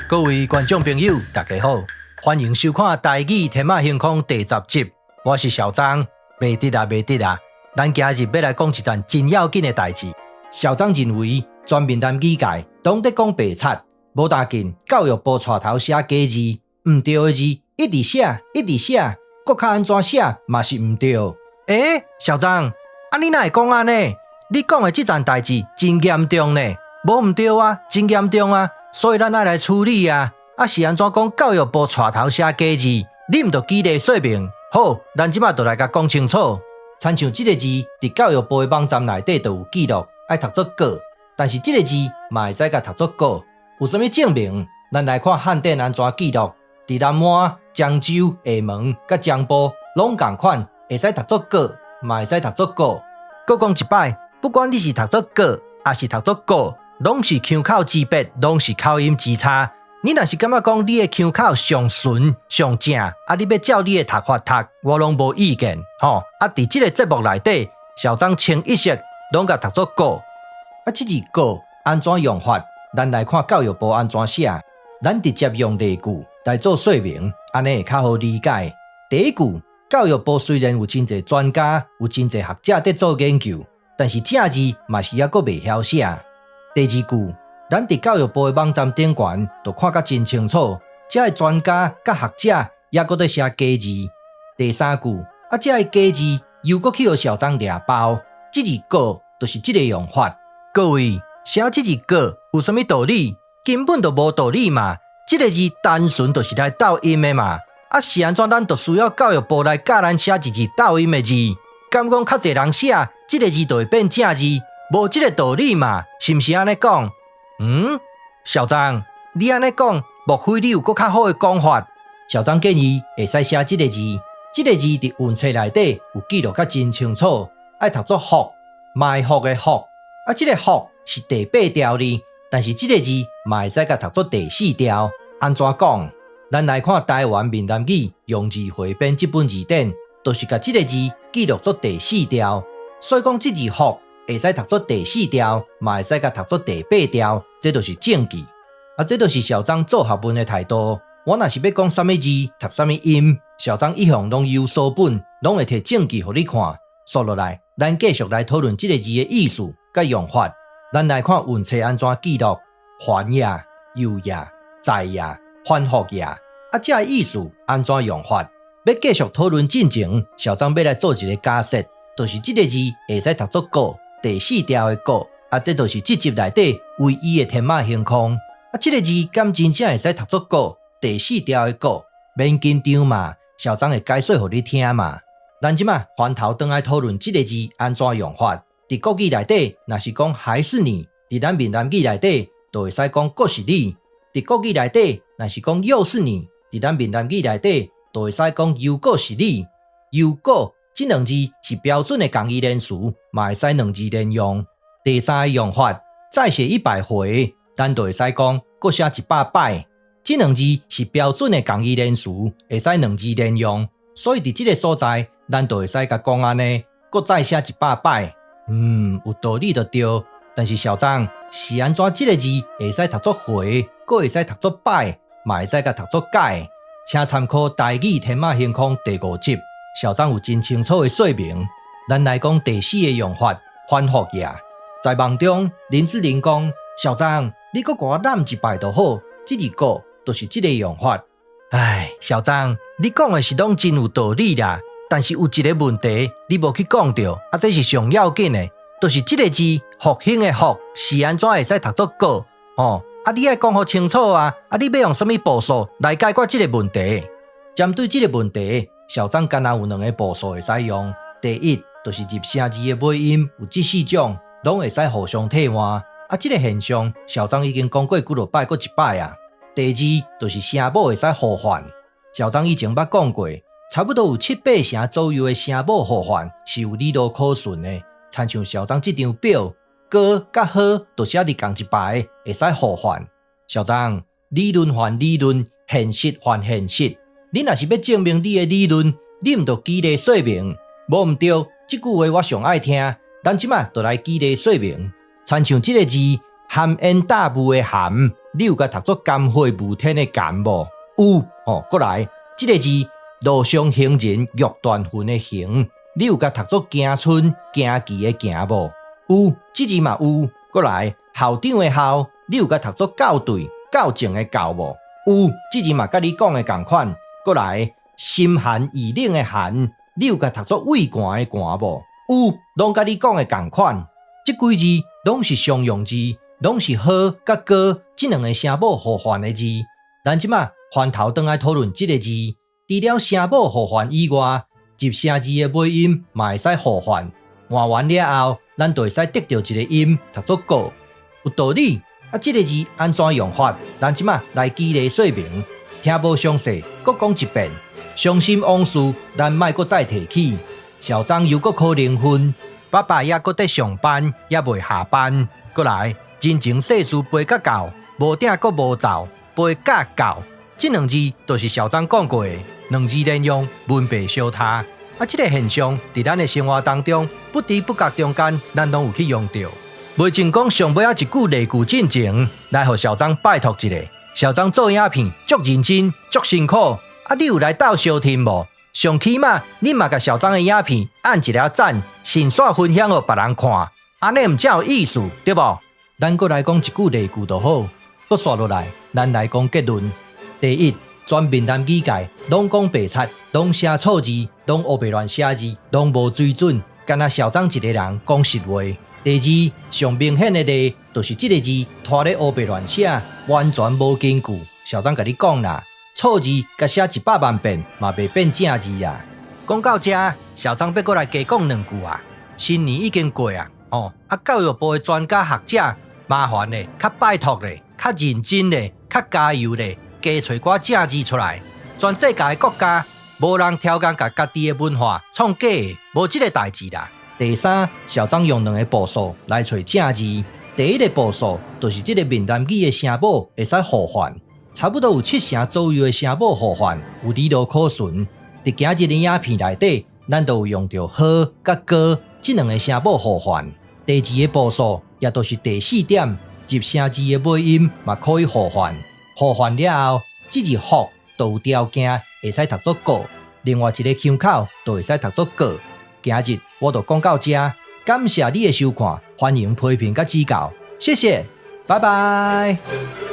各位觀眾朋友，大家好，歡迎收看《台語天馬行空》第10集。我是小張，袂得啊！咱今日要來講一件真要緊的代誌。小張認為，全閩南語界攏在講白賊，無大緊教育部帶頭寫假字，唔對的字一直寫，閣較安怎寫嘛是唔對。小張，你哪會講安呢？你講的這件代誌真嚴重呢，無唔對啊，真嚴重啊！所以咱愛來處理啊！是安怎講教育部帶頭寫假字，你唔着舉例說明？好，咱即馬就來甲講清楚。親像這個字，佇教育部的網站內底就有記錄，愛讀作個，但是這個字嘛會使甲讀作個，有啥物證明？咱來看漢典安怎記錄。佇南滿、漳州、廈門、甲江埔攏共款，會使讀作個，嘛會使讀作個。閣講一擺，不管你是讀作個，還是讀作個，攏是腔口之別，攏是口音之差。你若是感覺講你的腔口上順上正，你要照你的讀法讀，我攏無意見。佇這個節目內底，小張清一色攏甲讀作個。這字個安怎用法？咱來看教育部安怎寫。咱直接用例句來做說明，安尼會較好理解。第一句，教育部雖然有真儕專家，有真儕學者在做研究，但是正字嘛是抑閣袂曉寫。第二句，咱佇教育部的網站頂懸就看甲真清楚，這個專家甲學者抑閣在寫假字。第三句，這個假字又閣去互小張抓包，這字個就是這個用法。各位，寫這字個有啥物道理？根本就無道理嘛！這個字單純就是來鬥音的嘛。是安怎咱就需要教育部來教咱寫一字鬥音的字？敢講較儕人寫這個字就會變正字？無這個道理嘛？是毋是安尼講？小張，你安尼講，莫非你有閣較好的講法？小張建議會使寫這個字，這個字佇文冊內底有記錄較真清楚，愛讀作福，埋伏的伏。這個福是第8調哩。但是這個字嘛會使甲讀作第4調，安怎講？咱來看台灣閩南語用字彙編這本字典，就是甲這個字記錄作第4調。所以講這字福會使讀作第4調，嘛會使甲讀作第8調，這就是證據。這就是小張做學問的態度。我若是要講什麼字，讀什麼音，小張一向攏有所本，攏會摕證據互你看。說落來，咱繼續來討論這個字的意思甲用法。咱來看文冊安怎記錄，還也、有也、在也、反復也，這個意思安怎用法？要繼續討論進前，小張要來做一個假設，就是這個字會使讀作個，第4調的個，這就是這集內底唯一的天馬行空。這個字敢真正會使讀作個，第4調的個，免緊張嘛，小張會解說互你聽嘛。咱即馬翻頭轉來討論這個字安怎用法。佇國語內底，若是講還是你；佇咱閩南語內底，就會使講閣是你；佇國語內底，若是講又是你；佇咱閩南語內底，就會使講又閣是你。又閣這兩字是標準的共義連詞，嘛會使兩字連用。第三個用法，再寫100回，咱就會使講閣寫100擺。這兩字是標準的共義連詞，會使兩字連用。所以佇這個所在，咱就會使甲講安尼，閣再寫100擺。有道理就對，但是小張是安怎這個字會使讀作回，閣會使讀作擺，嘛會使甲讀作改？請參考《台語天馬行空》第5集，小張有真清楚的說明。咱來講第4個用法，反復也。在網中，林志玲講：“小張，你閣給我攬一擺就好，這字個就是這個用法。”小張，你講的是攏真有道理啦。但是有一個問題，你無去講到，這是上要緊的，就是這個字復興的復是安怎會使讀作個？你愛講好清楚啊！你要用什麼步數來解決這個問題？針對這個問題，小張敢若有2個步數會使用。第一，就是入聲字的尾音有這4種，攏會使互相替換。這個現象，小張已經講過幾落擺，閣一擺啊。第二，就是聲母會使互換，小張以前捌講過。差不多有7-8成左右的聲母互換是有理路可循的，親像小張這張表，哥甲好都寫佇同一排，會使互換。小張，理論換理論，現實換現實。你若是要證明你的理論，你毋着舉例說明，無毋對。這句話我上愛聽，咱即馬就來舉例說明。親像這個字，含煙大霧的含，你有甲讀作甘會無天的甘無？有哦。過來，這個字路上行人欲斷魂的行，你有甲讀作行春行期的行無？有，這字嘛有。過來，校長的校，你有甲讀作校對校正的校無？有，這字嘛甲你講的同款。過來，心寒意冷的寒，你有甲讀作畏寒的寒無？有，攏甲你講的同款。這幾字攏是常用字，攏是好甲高這兩個聲母互換的字。咱即馬翻頭轉來討論這個字，除了聲母互換以外，入聲字的尾音嘛會使互換。換完了後，咱就會使得到一個音，讀作過。有道理。這個字安怎用法？咱即馬來舉例說明。聽無詳細，閣講一遍。傷心往事，咱莫閣再提起。校長又閣考零分，爸爸也閣在上班，也未下班。閣來，人情世事陪甲到，無頂閣無走，陪甲到。這兩字就是校長講過的，兩字連用，文白相他。這個現象在咱的生活當中，不知不覺中間，咱攏有去用到。袂淨講上尾一句例句進前，來互校長拜託一下。校長做影片足認真，足辛苦。你有來鬥相挺無？上起碼你嘛甲校長的影片按一個讚，順線分享予別人看，安尼毋才有意思，對無？咱閣來講一句例句就好。閣刷落來，咱來講結論。第一，全閩南語界攏講白賊，攏寫錯字，攏烏白亂寫字，攏無水準，干那校長一個人講實話。第二，上明顯的例就是這個字拖咧烏白亂寫，完全無根據。校長甲你講啦，錯字甲寫100萬遍嘛袂變正字啦。講到這，校長要過來加講兩句啊。新年已經過啊，教育部的專家學者，麻煩咧，較拜託咧，較認真咧，較加油咧，加找寡正字出來。全世界的國家，無人挑工甲家己的文化創假的，無這個代志啦。第三，校長用兩個步數來找正字。第一個步數就是這個閩南語的聲母會使互換，差不多有7成左右的聲母互換，有理路可循。在今日的影片內底，咱都有用到好甲高這兩個聲母互換。第二個步數也就是第4點，入聲字的尾音嘛可以互換。互換了後，這字福就有條件會使讀作過，另外一個腔口就會使讀作過。今日我就講到這，感謝你的收看，歡迎批評甲指教，謝謝，拜拜。